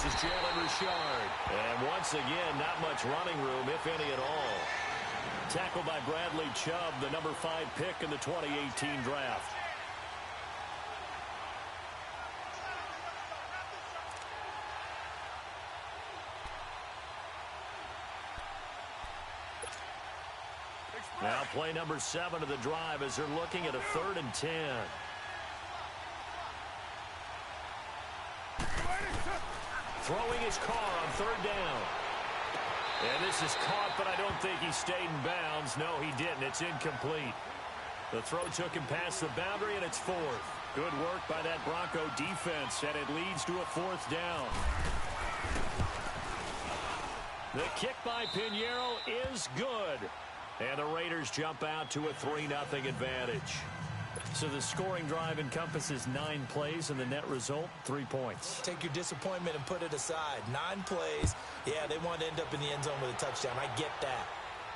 This is Jalen Richard. And once again, not much running room, if any at all. Tackled by Bradley Chubb, the number 5 pick in the 2018 draft. Now play number 7 of the drive as they're looking at a 3rd and 10. Throwing his car on 3rd down. And this is caught, but I don't think he stayed in bounds. No, he didn't. It's incomplete. The throw took him past the boundary, and it's 4th. Good work by that Bronco defense, and it leads to a 4th down. The kick by Pinheiro is good. And the Raiders jump out to a 3-0 advantage. So the scoring drive encompasses 9 plays, and the net result, 3 points. Take your disappointment and put it aside. 9 plays. Yeah, they want to end up in the end zone with a touchdown. I get that.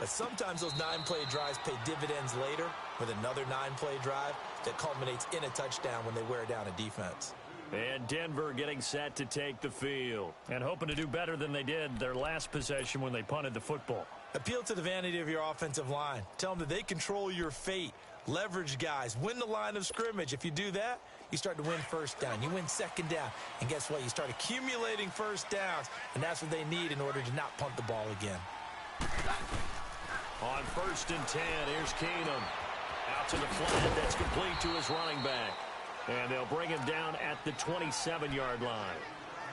But sometimes those 9-play drives pay dividends later with another 9-play drive that culminates in a touchdown when they wear down a defense. And Denver getting set to take the field. And hoping to do better than they did their last possession when they punted the football. Appeal to the vanity of your offensive line. Tell them that they control your fate. Leverage guys. Win the line of scrimmage. If you do that, you start to win 1st down. You win 2nd down. And guess what? You start accumulating 1st downs. And that's what they need in order to not punt the ball again. On 1st and 10, here's Keenum. Out to the flat. That's complete to his running back. And they'll bring him down at the 27-yard line.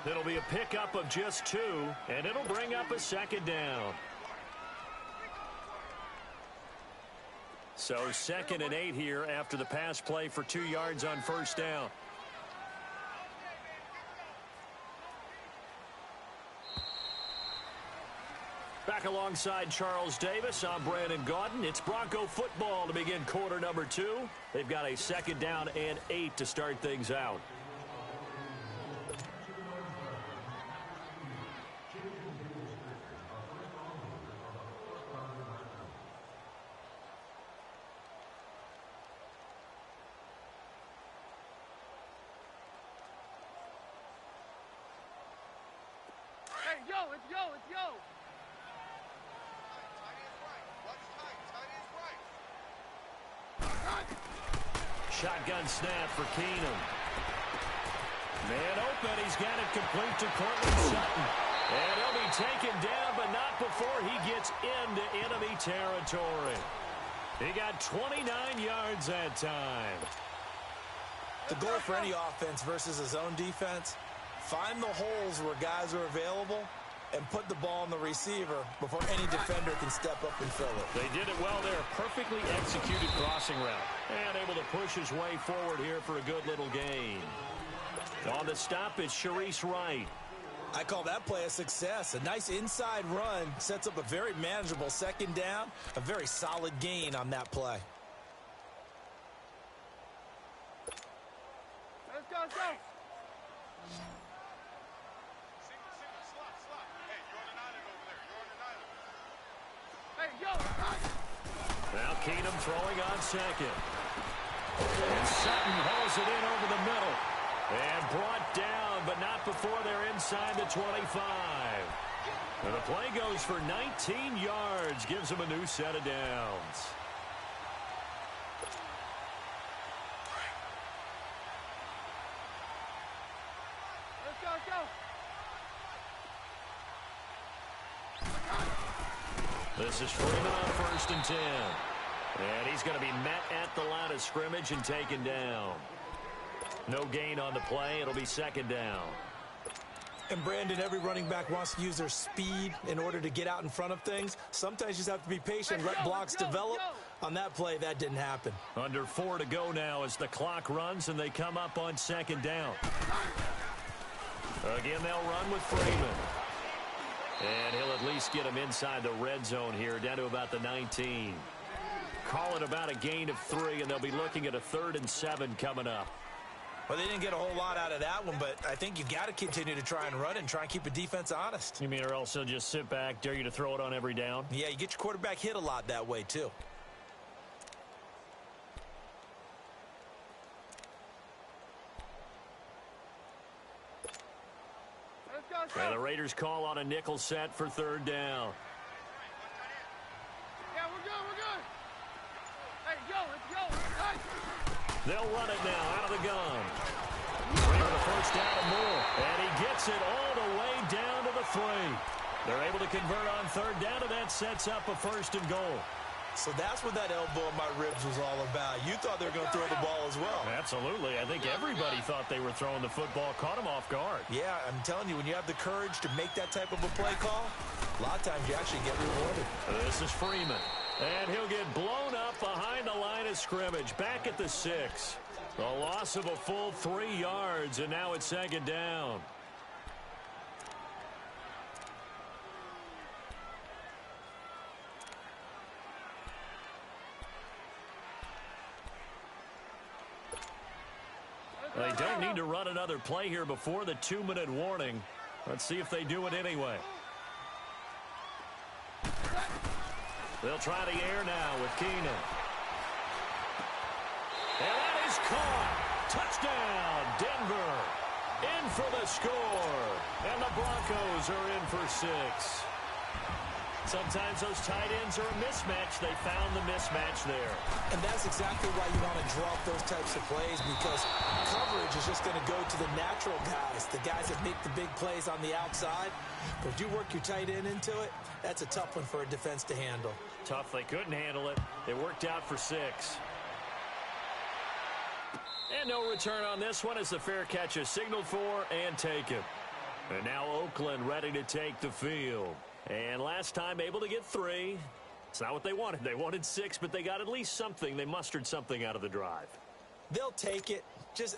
It'll be a pickup of just 2, and it'll bring up a 2nd down. So 2nd and 8 here after the pass play for 2 yards on 1st down. Back alongside Charles Davis, I'm Brandon Gaudin. It's Bronco football to begin quarter number 2. They've got a 2nd down and 8 to start things out. Shotgun snap for Keenum. Man open. He's got it complete to Courtland Sutton. And he'll be taken down, but not before he gets into enemy territory. He got 29 yards that time. The goal for any offense versus a zone defense, find the holes where guys are available and put the ball on the receiver before any defender can step up and fill it. They did it well there. Perfectly executed crossing route. And able to push his way forward here for a good little gain. On the stop is Sharice Wright. I call that play a success. A nice inside run sets up a very manageable 2nd down. A very solid gain on that play. Let's go, let's go. Now Keenum throwing on 2nd. And Sutton hauls it in over the middle. And brought down, but not before they're inside the 25. And the play goes for 19 yards. Gives them a new set of downs. Let's go, let's go. This is Freeman on 1st and 10. And he's going to be met at the line of scrimmage and taken down. No gain on the play. It'll be 2nd down. And Brandon, every running back wants to use their speed in order to get out in front of things. Sometimes you just have to be patient, let blocks develop. On that play, that didn't happen. Under 4 to go now as the clock runs and they come up on 2nd down. Again, they'll run with Freeman. And he'll at least get him inside the red zone here, down to about the 19. Call it about a gain of 3, and they'll be looking at a 3rd and 7 coming up. Well, they didn't get a whole lot out of that one, but I think you got to continue to try and run and try and keep a defense honest. You mean or else they'll just sit back, dare you to throw it on every down? Yeah, you get your quarterback hit a lot that way, too. Let's go. And the Raiders call on a nickel set for third down. Yeah, we're good, we're good. Hey, let's go. Hey. They'll run it now out of the gun. Bring the first down and more. And he gets it all the way down to the 3. They're able to convert on third down, and that sets up a 1st and goal. So that's what that elbow in my ribs was all about. You thought they were going to throw the ball as well. Absolutely. I think everybody thought they were throwing the football, caught him off guard. Yeah, I'm telling you, when you have the courage to make that type of a play call, a lot of times you actually get rewarded. This is Freeman. And he'll get blown up behind the line of scrimmage, back at the 6. The loss of a full 3 yards, and now it's 2nd down. They don't need to run another play here before the 2-minute warning. Let's see if they do it anyway. They'll try the air now with Keenan. And that is caught. Touchdown, Denver. In for the score. And the Broncos are in for 6. Sometimes those tight ends are a mismatch. They found the mismatch there. And that's exactly why you want to draw up those types of plays, because coverage is just going to go to the natural guys, the guys that make the big plays on the outside. But if you work your tight end into it, that's a tough one for a defense to handle. Tough. They couldn't handle it. It worked out for 6. And no return on this one as the fair catch is signaled for and taken. And now Oakland ready to take the field. And last time able to get 3. It's not what they wanted. They wanted 6, but they got at least something. They mustered something out of the drive. They'll take it.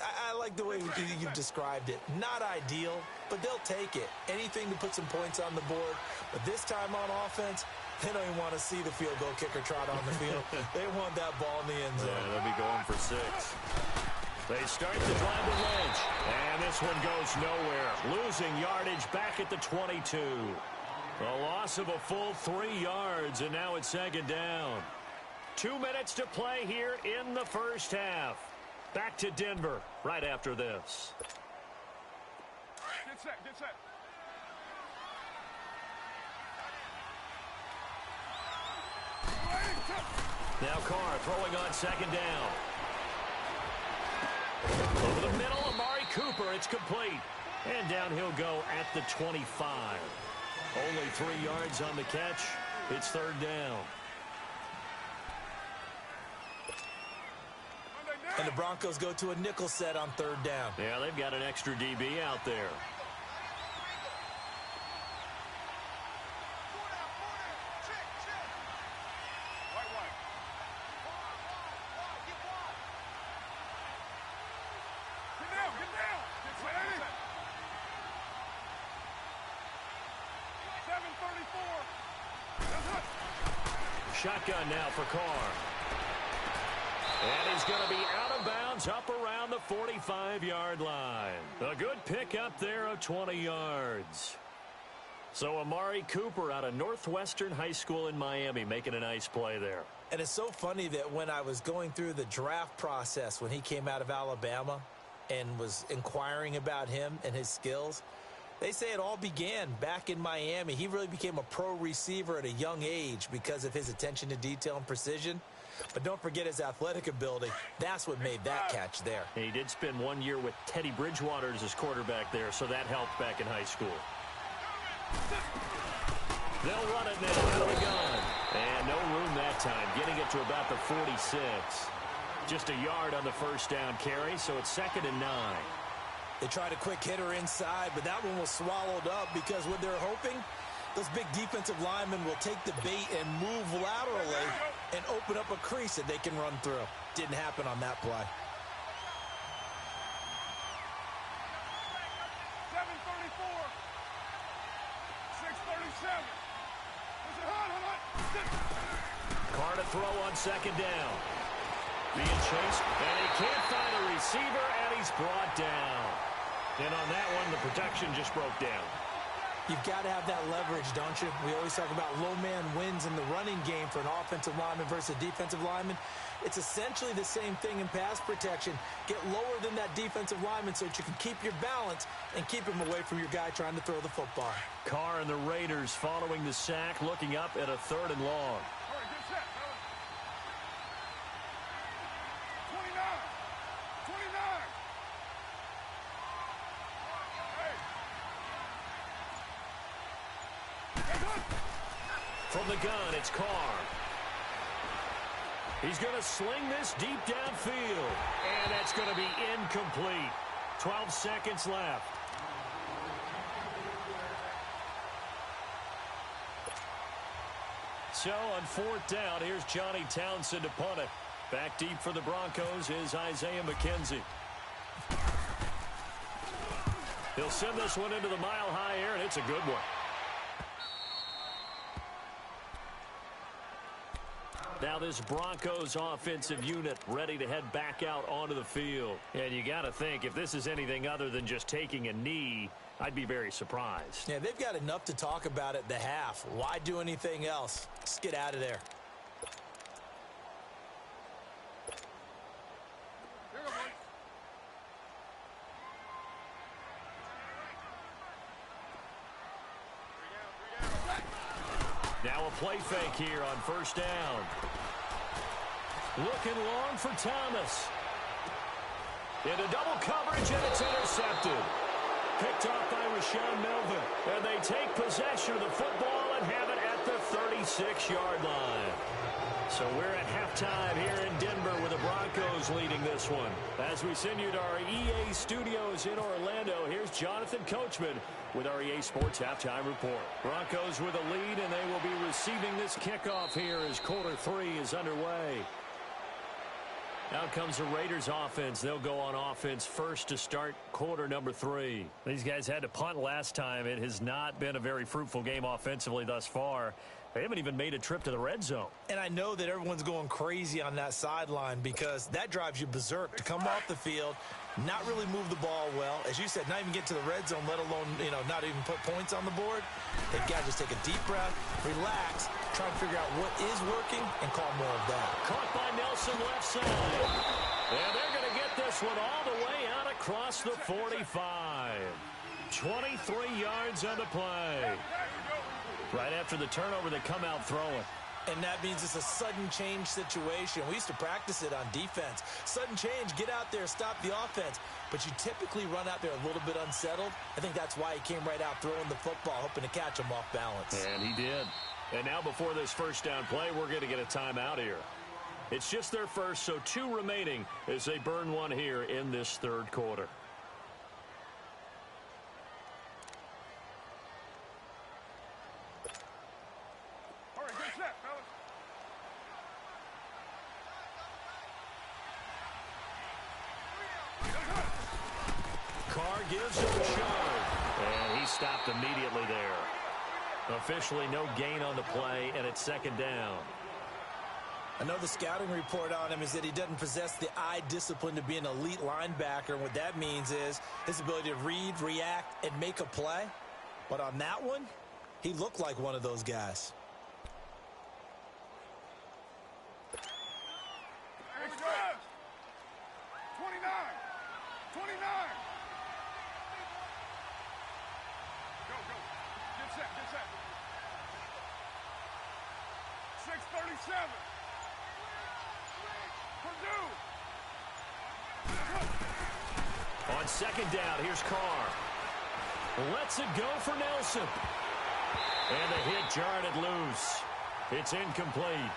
I like the way you've described it. Not ideal, but they'll take it. Anything to put some points on the board. But this time on offense, they don't even want to see the field goal kicker trot on the field. They want that ball in the end zone. Yeah, they'll be going for 6. They start the drive with Lynch. And this one goes nowhere. Losing yardage back at the 22. A loss of a full 3 yards, and now it's 2nd down. 2 minutes to play here in the first half. Back to Denver right after this. Get set, get set. Now Carr throwing on 2nd down. Over the middle, Amari Cooper, it's complete. And down he'll go at the 25. Only 3 yards on the catch. It's 3rd down. And the Broncos go to a nickel set on 3rd down. Yeah, they've got an extra DB out there. Shotgun now for Carr. And he's going to be out of bounds up around the 45-yard line. A good pickup there of 20 yards. So Amari Cooper out of Northwestern High School in Miami making a nice play there. And it's so funny that when I was going through the draft process when he came out of Alabama and was inquiring about him and his skills, they say it all began back in Miami. He really became a pro receiver at a young age because of his attention to detail and precision. But don't forget his athletic ability. That's what made that catch there. And he did spend 1 year with Teddy Bridgewater as his quarterback there, so that helped back in high school. They'll run it now out of the gun. And no room that time, getting it to about the 46. Just a yard on the first down carry, so it's 2nd and 9. They tried a quick hitter inside, but that one was swallowed up because what they're hoping, those big defensive linemen will take the bait and move laterally and open up a crease that they can run through. Didn't happen on that play. 7:34. 6:37. Carr to throw on 2nd down. Being chased, and he can't find a receiver, and he's brought down. And on that one, the protection just broke down. You've got to have that leverage, don't you? We always talk about low man wins in the running game for an offensive lineman versus a defensive lineman. It's essentially the same thing in pass protection. Get lower than that defensive lineman so that you can keep your balance and keep him away from your guy trying to throw the football. Carr and the Raiders following the sack, looking up at a 3rd and long. All right, get set, fellas. 29. 29. From the gun, it's Carr. He's going to sling this deep downfield. And that's going to be incomplete. 12 seconds left. So on 4th down, here's Johnny Townsend to punt it. Back deep for the Broncos is Isaiah McKenzie. He'll send this one into the mile-high air, and it's a good one. Now this Broncos offensive unit ready to head back out onto the field. And you got to think, if this is anything other than just taking a knee, I'd be very surprised. Yeah, they've got enough to talk about at the half. Why do anything else? Just get out of there. Now a play fake here on 1st down. Looking long for Thomas. Into double coverage, and it's intercepted. Picked off by Rashaan Melvin. And they take possession of the football and have it at the 36-yard line. So we're at halftime here in Denver with the Broncos leading this one. As we send you to our EA studios in Orlando, here's Jonathan Coachman with our EA Sports Halftime Report. Broncos with a lead, and they will be receiving this kickoff here as quarter 3 is underway. Out comes the Raiders offense. They'll go on offense first to start quarter number 3. These guys had to punt last time. It has not been a very fruitful game offensively thus far. They haven't even made a trip to the red zone. And I know that everyone's going crazy on that sideline because that drives you berserk to come off the field, not really move the ball well. As you said, not even get to the red zone, let alone, not even put points on the board. They've got to just take a deep breath, relax, try and figure out what is working, and call more of that. Caught by Nelson left side. And they're going to get this one all the way out across the 45. 23 yards on the play. Right after the turnover, they come out throwing. And that means it's a sudden change situation. We used to practice it on defense. Sudden change, get out there, stop the offense. But you typically run out there a little bit unsettled. I think that's why he came right out throwing the football, hoping to catch him off balance. And he did. And now before this 1st down play, we're going to get a timeout here. It's just their first, so 2 remaining as they burn one here in this 3rd quarter. Carr gives him a shove. And he stopped immediately there. Officially no gain on the play, and it's 2nd down. I know the scouting report on him is that he doesn't possess the eye discipline to be an elite linebacker. And what that means is his ability to read, react, and make a play. But on that one, he looked like one of those guys. Extra! 29! 29! Go, go. Get set, get set. 6:37. Purdue! On 2nd down, here's Carr. Lets it go for Nelson. And the hit jarred it loose. It's incomplete.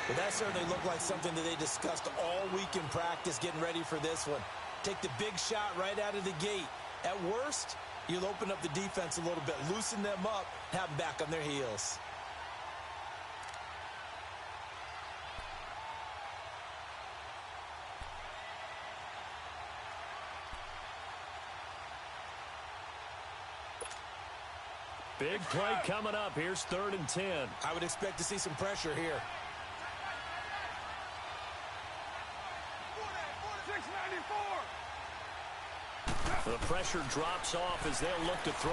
But that certainly looked like something that they discussed all week in practice getting ready for this one. Take the big shot right out of the gate. At worst, you'll open up the defense a little bit, loosen them up, have them back on their heels. Big play coming up. Here's 3rd and 10. I would expect to see some pressure here. 694. The pressure drops off as they'll look to throw.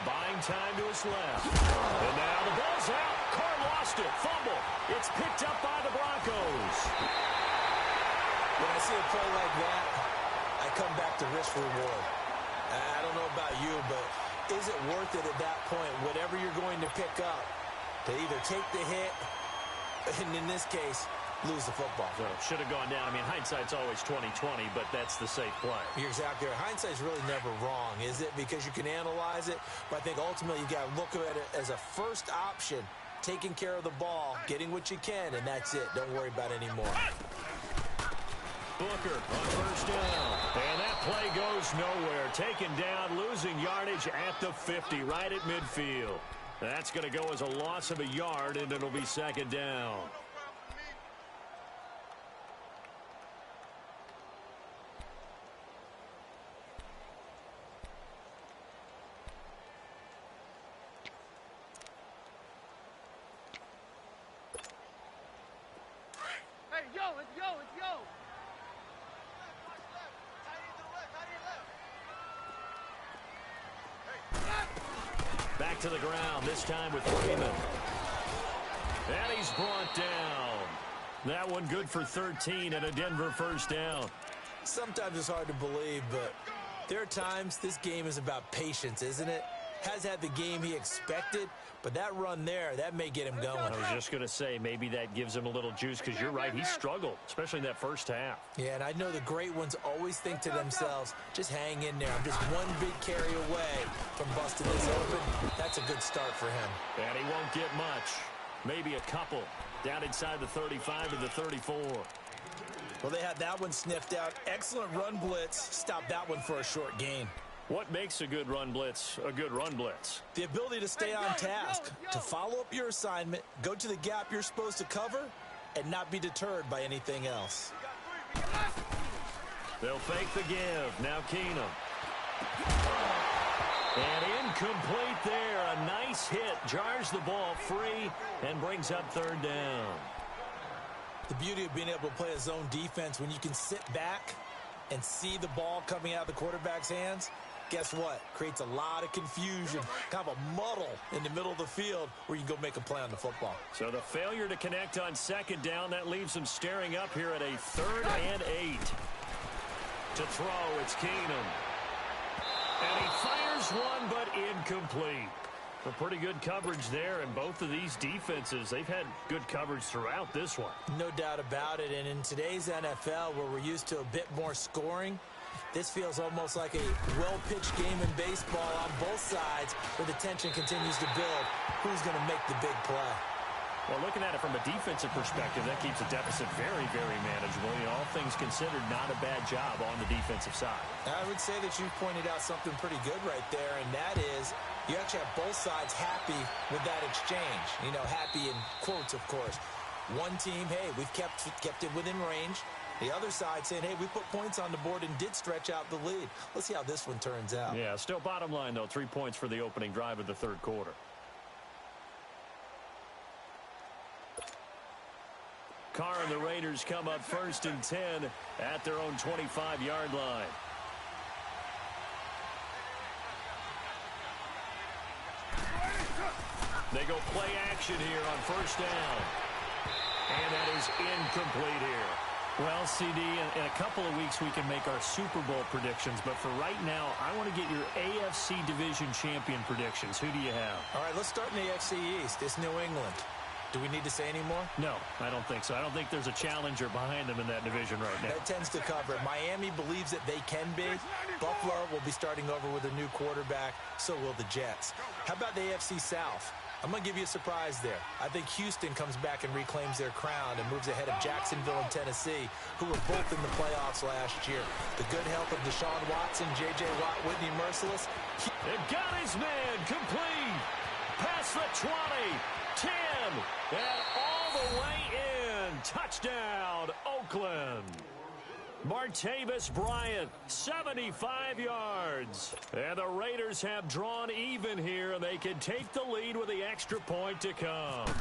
Buying time to his left. And now the ball's out. Carr lost it. Fumble. It's picked up by the Broncos. When I see a play like that, I come back to risk reward. I don't know about you, but is it worth it at that point, whatever you're going to pick up, to either take the hit, and in this case, lose the football? So should have gone down. I mean, hindsight's always 20/20, but that's the safe play. You're exactly right. Hindsight's really never wrong, is it? Because you can analyze it, but I think ultimately you got to look at it as a first option, taking care of the ball, getting what you can, and that's it. Don't worry about it anymore. Booker on first down. And that play goes nowhere. Taken down, losing yardage at the 50, right at midfield. That's going to go as a loss of a yard, and it'll be second down. Hey, yo, it's yo, it's yo. Back to the ground, this time with Freeman. And he's brought down. That one good for 13 and a Denver first down. Sometimes it's hard to believe, but there are times this game is about patience, isn't it? Has had the game he expected, but that run there, that may get him going. I was just going to say, maybe that gives him a little juice, because you're right, he struggled, especially in that first half. Yeah, and I know the great ones always think to themselves, just hang in there. I'm just one big carry away from busting this open. That's a good start for him. And he won't get much. Maybe a couple. Down inside the 35 to the 34. Well, they had that one sniffed out. Excellent run blitz. Stopped that one for a short gain. What makes a good run blitz a good run blitz? The ability to stay on task, to follow up your assignment, go to the gap you're supposed to cover, and not be deterred by anything else. They'll fake the give. Now Keenum. And incomplete there. A nice hit. Jars the ball free and brings up third down. The beauty of being able to play a zone defense when you can sit back and see the ball coming out of the quarterback's hands, guess what? Creates a lot of confusion, kind of a muddle in the middle of the field where you can go make a play on the football. So the failure to connect on second down, that leaves him staring up here at a 3rd and 8. To throw, it's Keenum. And he fires one, but incomplete. A pretty good coverage there, and both of these defenses, they've had good coverage throughout this one. No doubt about it, and in today's NFL, where we're used to a bit more scoring, this feels almost like a well-pitched game in baseball on both sides, where the tension continues to build. Who's going to make the big play? Well, looking at it from a defensive perspective, that keeps the deficit very, very manageable. You know, all things considered, not a bad job on the defensive side. I would say that you pointed out something pretty good right there, and that is you actually have both sides happy with that exchange. You know, happy in quotes, of course. One team, hey, we've kept it within range. The other side saying, hey, we put points on the board and did stretch out the lead. Let's see how this one turns out. Yeah, still bottom line, though, 3 points for the opening drive of the third quarter. Carr and the Raiders come up 1st and 10 at their own 25-yard line. They go play action here on first down. And that is incomplete here. Well, CD, in a couple of weeks we can make our Super Bowl predictions, but for right now, I want to get your AFC Division Champion predictions. Who do you have? All right, let's start in the AFC East. It's New England. Do we need to say any more? No, I don't think so. I don't think there's a challenger behind them in that division right now. That tends to cover it. Miami believes that they can be. Buffalo will be starting over with a new quarterback. So will the Jets. How about the AFC South? I'm going to give you a surprise there. I think Houston comes back and reclaims their crown and moves ahead of Jacksonville and Tennessee, who were both in the playoffs last year. The good health of Deshaun Watson, J.J. Watt, Whitney Merciless. And got his man complete. Past the 20, 10, and all the way in. Touchdown, Oakland. Martavis Bryant, 75 yards. And the Raiders have drawn even here, and they can take the lead with the extra point to come.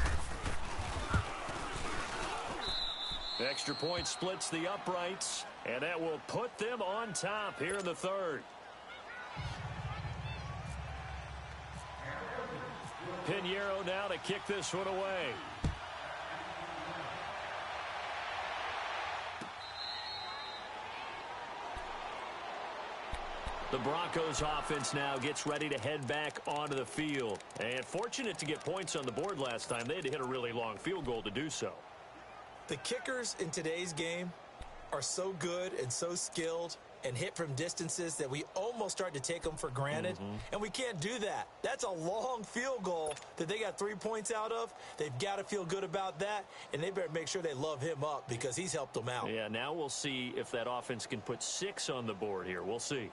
Extra point splits the uprights, and that will put them on top here in the third. Pinheiro now to kick this one away. The Broncos offense now gets ready to head back onto the field. And fortunate to get points on the board last time. They had to hit a really long field goal to do so. The kickers in today's game are so good and so skilled and hit from distances that we almost start to take them for granted. And we can't do that. That's a long field goal that they got 3 points out of. They've got to feel good about that, and they better make sure they love him up because he's helped them out. Yeah, now we'll see if that offense can put 6 on the board here. We'll see.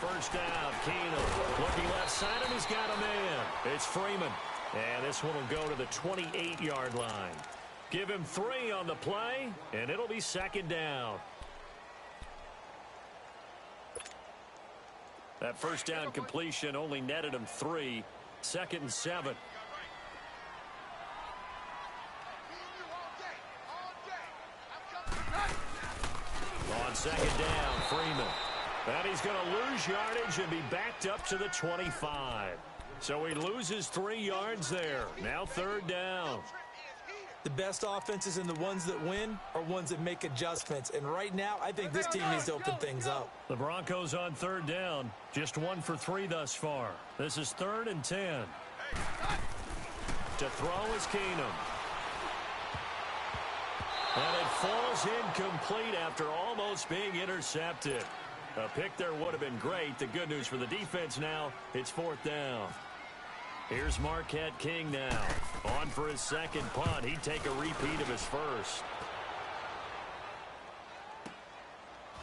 First down, Keenum looking left side, and he's got a man. It's Freeman, and this one will go to the 28-yard line. Give him 3 on the play, and it'll be second down. That first down completion only netted him 3. 2nd and 7. On second down, Freeman. And he's going to lose yardage and be backed up to the 25. So he loses 3 yards there. Now 3rd down. The best offenses and the ones that win are ones that make adjustments. And right now, I think this team needs to open things up. The Broncos on 3rd down. Just 1 for 3 thus far. This is 3rd and 10. To throw is Keenum. And it falls incomplete after almost being intercepted. A pick there would have been great. The good news for the defense now, it's 4th down. Here's Marquette King now. On for his 2nd punt. He'd take a repeat of his first.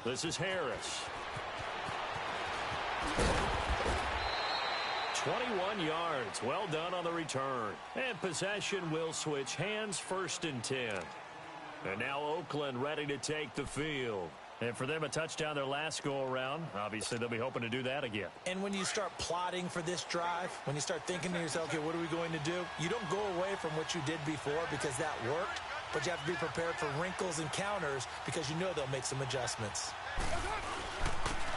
This is Harris. 21 yards. Well done on the return. And possession will switch hands, 1st and 10. And now Oakland ready to take the field. And for them, a touchdown their last go-around. Obviously, they'll be hoping to do that again. And when you start plotting for this drive, when you start thinking to yourself, okay, what are we going to do? You don't go away from what you did before because that worked, but you have to be prepared for wrinkles and counters because you know they'll make some adjustments.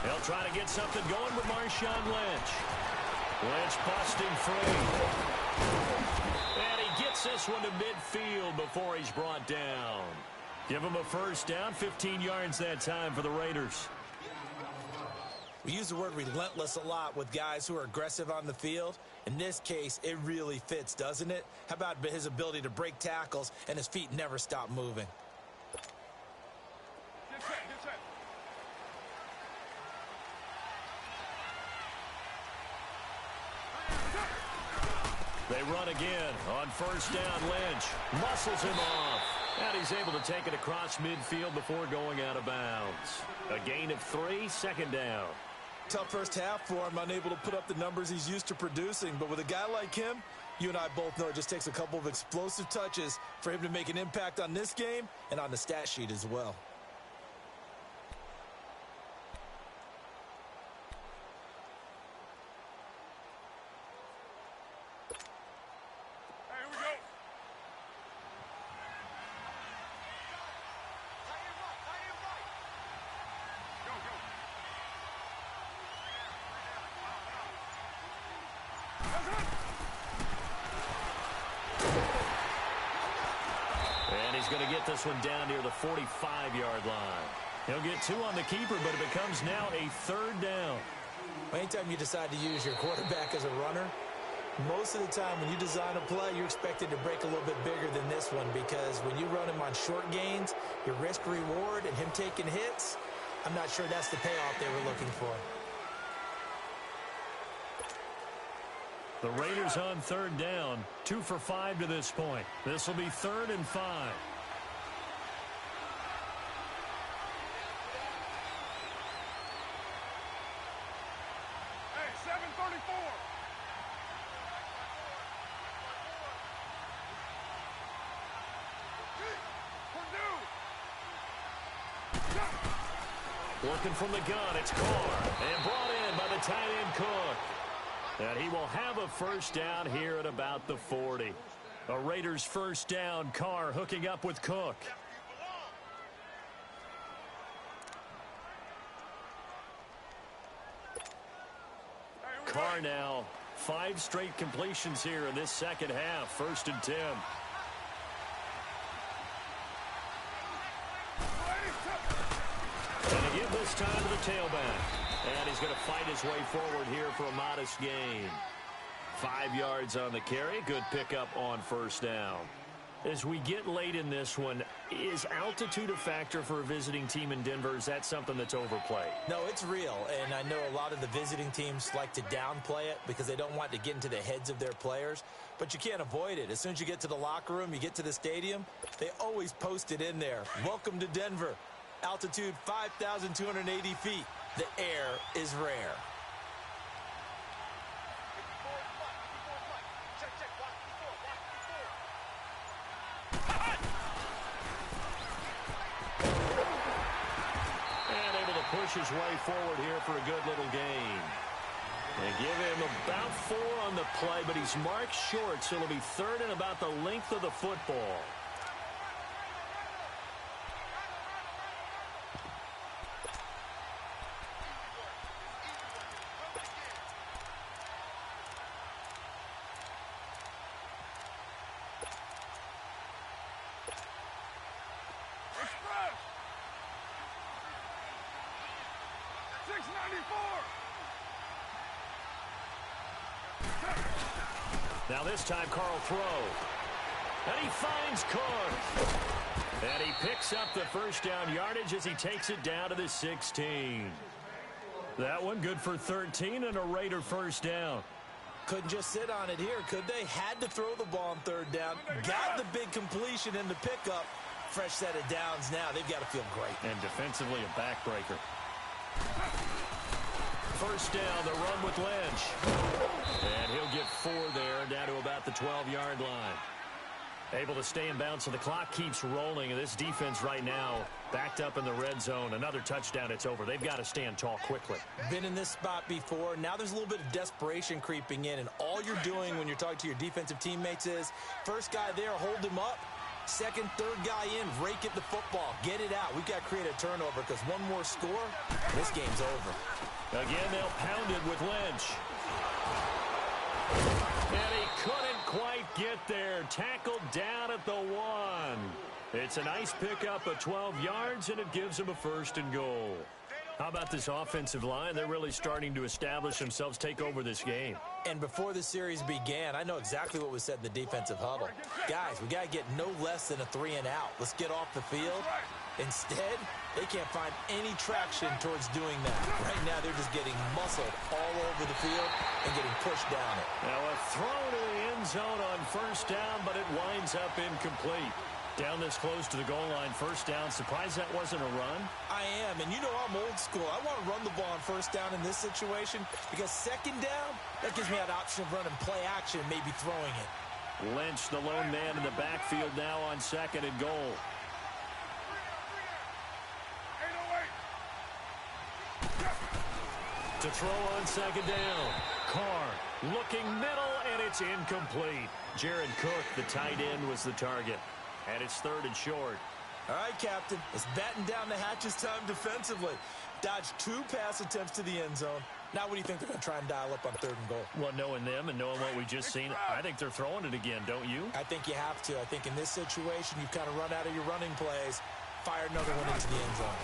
They'll try to get something going with Marshawn Lynch. Lynch busting free. And he gets this one to midfield before he's brought down. Give him a first down, 15 yards that time for the Raiders. We use the word relentless a lot with guys who are aggressive on the field. In this case, it really fits, doesn't it? How about his ability to break tackles and his feet never stop moving? Get set, get set. They run again on first down. Lynch muscles him off. And he's able to take it across midfield before going out of bounds. A gain of 3, 2nd down. Tough first half for him, unable to put up the numbers he's used to producing. But with a guy like him, you and I both know it just takes a couple of explosive touches for him to make an impact on this game and on the stat sheet as well. And he's going to get this one down near the 45-yard line. He'll get 2 on the keeper, but it becomes now a 3rd down. Anytime you decide to use your quarterback as a runner, most of the time when you design a play, you're expected to break a little bit bigger than this one because when you run him on short gains, your risk-reward and him taking hits, I'm not sure that's the payoff they were looking for. The Raiders on 3rd down, 2 for 5 to this point. This will be 3rd and 5. Hey, 7:34. Looking from the gun, it's Carr. And brought in by the tight end Cook. And he will have a first down here at about the 40. A Raiders first down. Carr hooking up with Cook. Carr now 5 straight completions here in this second half. 1st and 10. And a give this time to the tailback. And he's going to fight his way forward here for a modest gain. 5 yards on the carry. Good pickup on first down. As we get late in this one, is altitude a factor for a visiting team in Denver? Is that something that's overplayed? No, it's real, and I know a lot of the visiting teams like to downplay it because they don't want to get into the heads of their players, but you can't avoid it. As soon as you get to the locker room, you get to the stadium, they always post it in there. Welcome to Denver. Altitude 5,280 feet. The air is rare. Push his way forward here for a good little gain. And give him about 4 on the play, but he's marked short, so it'll be 3rd and about the length of the football. Now this time, Carl throw. And he finds Cook. And he picks up the first down yardage as he takes it down to the 16. That one good for 13 and a Raider first down. Couldn't just sit on it here, could they? Had to throw the ball on 3rd down. Got the big completion in the pickup. Fresh set of downs now. They've got to feel great. And defensively a backbreaker. First down, the run with Lynch. And he'll get 4 there, down to about the 12-yard line. Able to stay in bounds, so the clock keeps rolling. And this defense right now backed up in the red zone. Another touchdown, it's over. They've got to stand tall quickly. Been in this spot before. Now there's a little bit of desperation creeping in. And all you're doing when you're talking to your defensive teammates is, first guy there, hold him up. Second, third guy in, rake at the football. Get it out. We've got to create a turnover because one more score, this game's over. Again, they'll pound it with Lynch. And he couldn't quite get there. Tackled down at the 1. It's a nice pickup of 12 yards, and it gives him a 1st and goal. How about this offensive line? They're really starting to establish themselves, take over this game. And before the series began, I know exactly what was said in the defensive huddle. Guys, we got to get no less than a 3 and out. Let's get off the field. Instead, they can't find any traction towards doing that. Right now, they're just getting muscled all over the field and getting pushed down it. Now a throw to the end zone on first down, but it winds up incomplete. Down this close to the goal line, first down. Surprised that wasn't a run? I am, and you know I'm old school. I want to run the ball on first down in this situation because second down, that gives me that option of running play action, maybe throwing it. Lynch, the lone man in the backfield now on 2nd and goal. To throw on 2nd down. Carr looking middle, and it's incomplete. Jared Cook, the tight end, was the target. And it's 3rd and short. All right, Captain. It's batten down the hatches time defensively. Dodged 2 pass attempts to the end zone. Now what do you think they're going to try and dial up on 3rd and goal? Well, knowing them and knowing what we just seen, I think they're throwing it again, don't you? I think you have to. I think in this situation, you've kind of run out of your running plays. Fire another one into the end zone.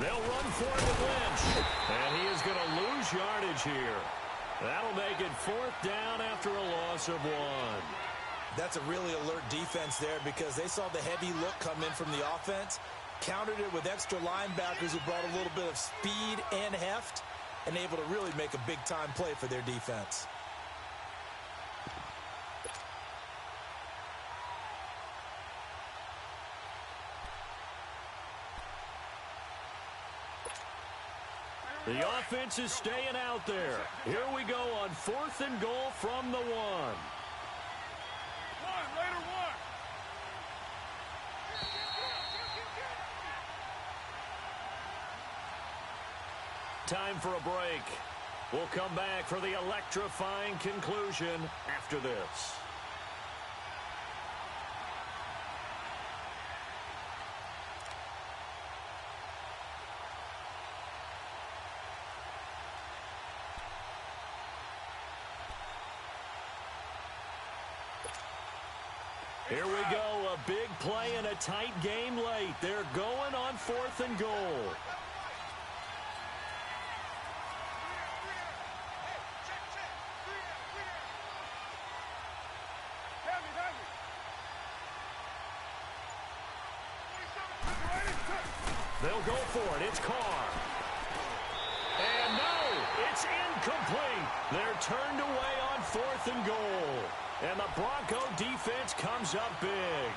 They'll run for it with Lynch. And he is going to lose yardage here. That'll make it 4th down after a loss of 1. That's a really alert defense there because they saw the heavy look come in from the offense, countered it with extra linebackers who brought a little bit of speed and heft, and able to really make a big-time play for their defense. The offense is staying out there. Here we go on 4th and goal from the 1. Time for a break. We'll come back for the electrifying conclusion after this. Here we go, a big play in a tight game late. They're going on 4th and goal. They'll go for it. It's Carr. And no, it's incomplete. They're turned away on 4th and goal. And the Bronco defense comes up big.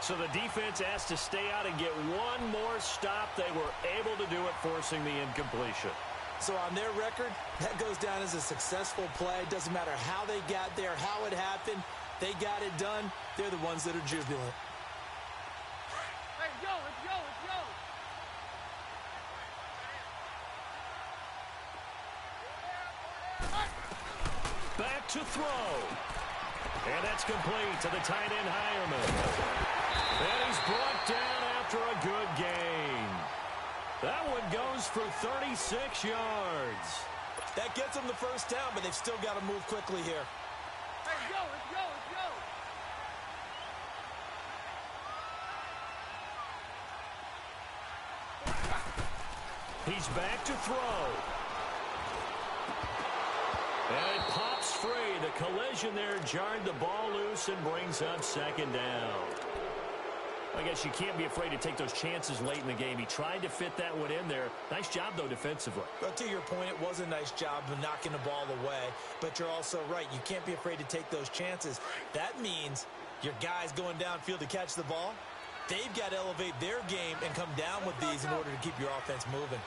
So the defense has to stay out and get one more stop. They were able to do it, forcing the incompletion. So on their record, that goes down as a successful play. Doesn't matter how they got there, how it happened. They got it done. They're the ones that are jubilant. Hey, yo, let's go, let's go. Back to throw. And that's complete to the tight end, Hireman. And he's brought down after a good gain. That one goes for 36 yards. That gets them the first down, but they've still got to move quickly here. Hey, yo, let's go, let's go. He's back to throw. And it pops free. The collision there jarred the ball loose and brings up 2nd down. I guess you can't be afraid to take those chances late in the game. He tried to fit that one in there. Nice job, though, defensively. But to your point, it was a nice job of knocking the ball away. But you're also right. You can't be afraid to take those chances. That means your guys going downfield to catch the ball, they've got to elevate their game and come down with these in order to keep your offense moving.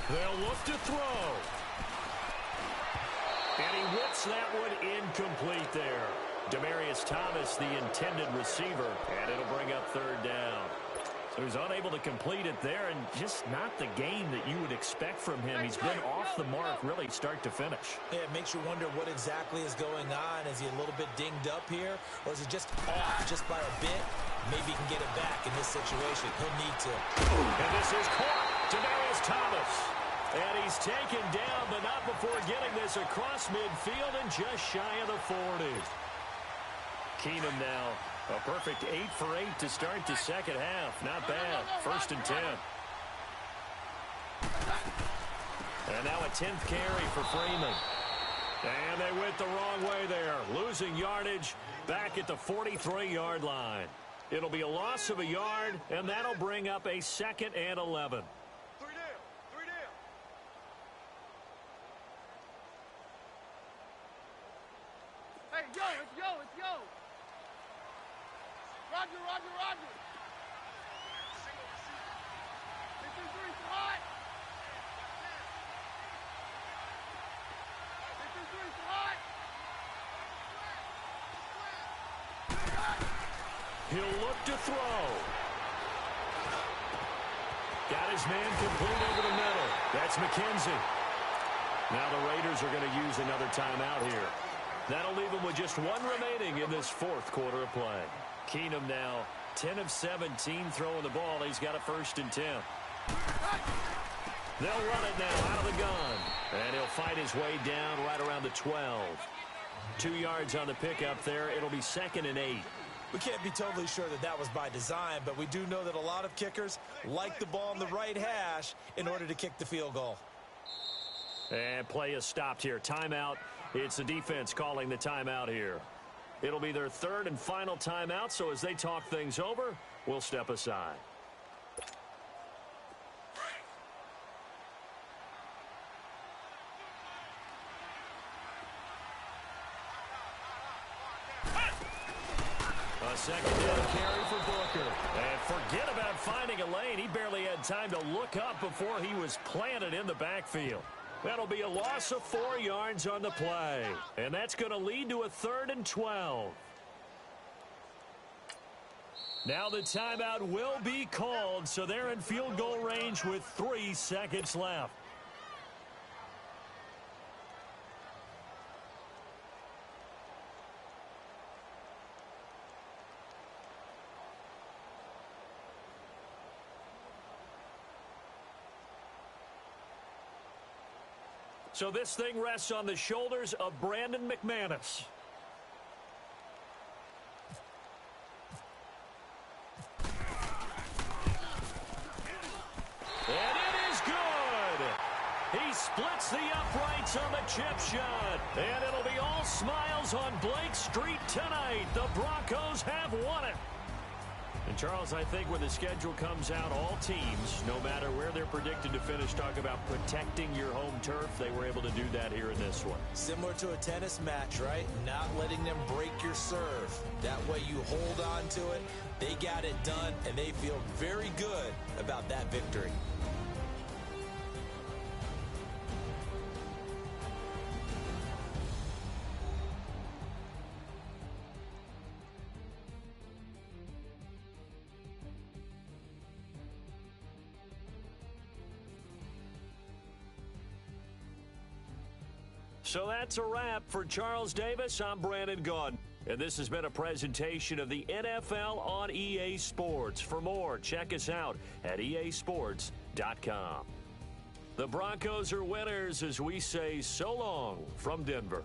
They'll look to throw. And he whips that one incomplete there. Demaryius Thomas, the intended receiver, and it'll bring up 3rd down. So he's unable to complete it there, and just not the game that you would expect from him. He's been off the mark really start to finish. Yeah, it makes you wonder what exactly is going on. Is he a little bit dinged up here, or is he just off just by a bit? Maybe he can get it back in this situation. He'll need to. And this is caught. Demaryius Thomas. And he's taken down, but not before getting this across midfield and just shy of the 40. Keenum now, a perfect 8 for 8 to start the second half. Not bad. 1st and 10. And now a 10th carry for Freeman. And they went the wrong way there. Losing yardage back at the 43-yard line. It'll be a loss of a yard, and that'll bring up a 2nd and 11. Hey, yo, let's go, let's go. Roger, roger, roger. 6-3 slot. 6-3 slot. He'll look to throw. Got his man complete over the middle. That's McKenzie. Now the Raiders are going to use another timeout here. That'll leave them with just one remaining in this 4th quarter of play. Keenum now 10 of 17 throwing the ball. He's got a 1st and 10. They'll run it now out of the gun. And he'll fight his way down right around the 12. 2 yards on the pickup there. It'll be 2nd and 8. We can't be totally sure that that was by design, but we do know that a lot of kickers like the ball on the right hash in order to kick the field goal. And play is stopped here. Timeout. It's the defense calling the timeout here. It'll be their 3rd and final timeout, so as they talk things over, we'll step aside. A 2nd down carry for Booker. And forget about finding a lane. He barely had time to look up before he was planted in the backfield. That'll be a loss of 4 yards on the play. And that's going to lead to a 3rd and 12. Now the timeout will be called, so they're in field goal range with 3 seconds left. So this thing rests on the shoulders of Brandon McManus. And it is good. He splits the uprights on the chip shot. And it'll be all smiles on Blake Street tonight. The Broncos have won it. And, Charles, I think when the schedule comes out, all teams, no matter where they're predicted to finish, talk about protecting your home turf. They were able to do that here in this one. Similar to a tennis match, right? Not letting them break your serve. That way you hold on to it. They got it done, and they feel very good about that victory. So that's a wrap for Charles Davis. I'm Brandon Gaudin. And this has been a presentation of the NFL on EA Sports. For more, check us out at easports.com. The Broncos are winners as we say so long from Denver.